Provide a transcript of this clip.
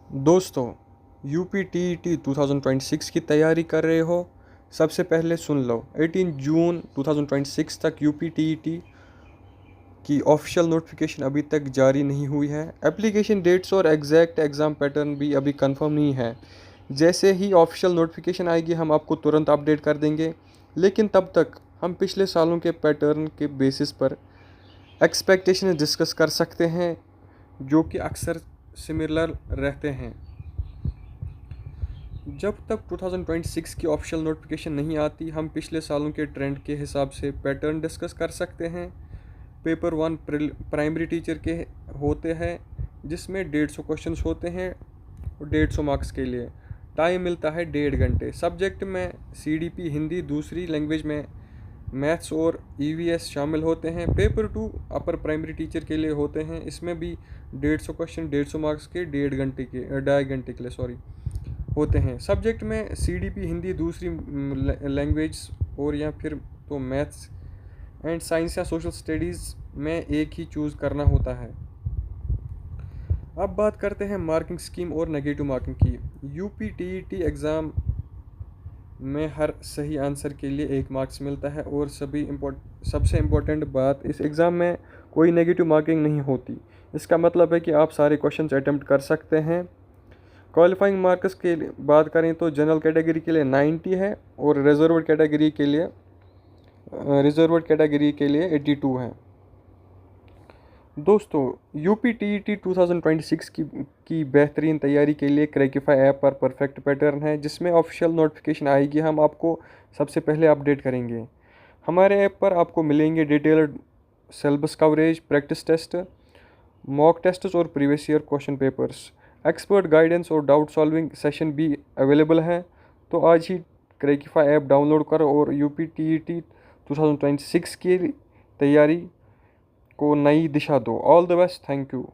दोस्तों, UPTET 2026 की तैयारी कर रहे हो? सबसे पहले सुन लो, 18 जून 2026 तक UPTET की ऑफिशियल नोटिफिकेशन अभी तक जारी नहीं हुई है। एप्लीकेशन डेट्स और एग्जैक्ट एग्ज़ाम पैटर्न भी अभी कंफर्म नहीं है। जैसे ही ऑफिशियल नोटिफिकेशन आएगी हम आपको तुरंत अपडेट कर देंगे, लेकिन तब तक हम पिछले सालों के पैटर्न के बेसिस पर एक्सपेक्टेशन डिस्कस कर सकते हैं, जो कि अक्सर सिमिलर रहते हैं। जब तक 2026 की ऑफिशियल नोटिफिकेशन नहीं आती, हम पिछले सालों के ट्रेंड के हिसाब से पैटर्न डिस्कस कर सकते हैं। पेपर 1 प्राइमरी टीचर के होते हैं, जिसमें 150 क्वेश्चंस होते हैं और 150 मार्क्स के लिए टाइम मिलता है 1.5 घंटे। सब्जेक्ट में CDP हिंदी, दूसरी लैंग्वेज में मैथ्स और EVS शामिल होते हैं। पेपर 2 अपर प्राइमरी टीचर के लिए होते हैं, इसमें भी 150 क्वेश्चन 150 मार्क्स के 1.5 घंटे के लिए होते हैं। सब्जेक्ट में CDP हिंदी, दूसरी लैंग्वेज और या फिर तो मैथ्स एंड साइंस या सोशल स्टडीज़ में एक ही चूज़ करना होता है। अब बात करते हैं मार्किंग स्कीम और नेगेटिव मार्किंग की। UPTET एग्ज़ाम में हर सही आंसर के लिए 1 मार्क्स मिलता है और सबसे इम्पोर्टेंट बात, इस एग्ज़ाम में कोई नेगेटिव मार्किंग नहीं होती। इसका मतलब है कि आप सारे क्वेश्चंस अटेम्प्ट कर सकते हैं। क्वालिफाइंग मार्क्स के लिए बात करें तो जनरल कैटेगरी के लिए 90 है और रिजर्व्ड कैटेगरी के लिए 82 है। दोस्तों, UPTET 2026 की बेहतरीन तैयारी के लिए क्रैकिफाई ऐप पर परफेक्ट पैटर्न है, जिसमें ऑफिशियल नोटिफिकेशन आएगी हम आपको सबसे पहले अपडेट करेंगे। हमारे ऐप पर आपको मिलेंगे detailed syllabus coverage, practice test, mock tests और previous year question papers. Expert guidance और डाउट सॉल्विंग सेशन भी अवेलेबल है। तो आज ही क्रैकिफाई ऐप डाउनलोड करो और UPTET 2026 की तैयारी को नई दिशा दो। All the best, thank you.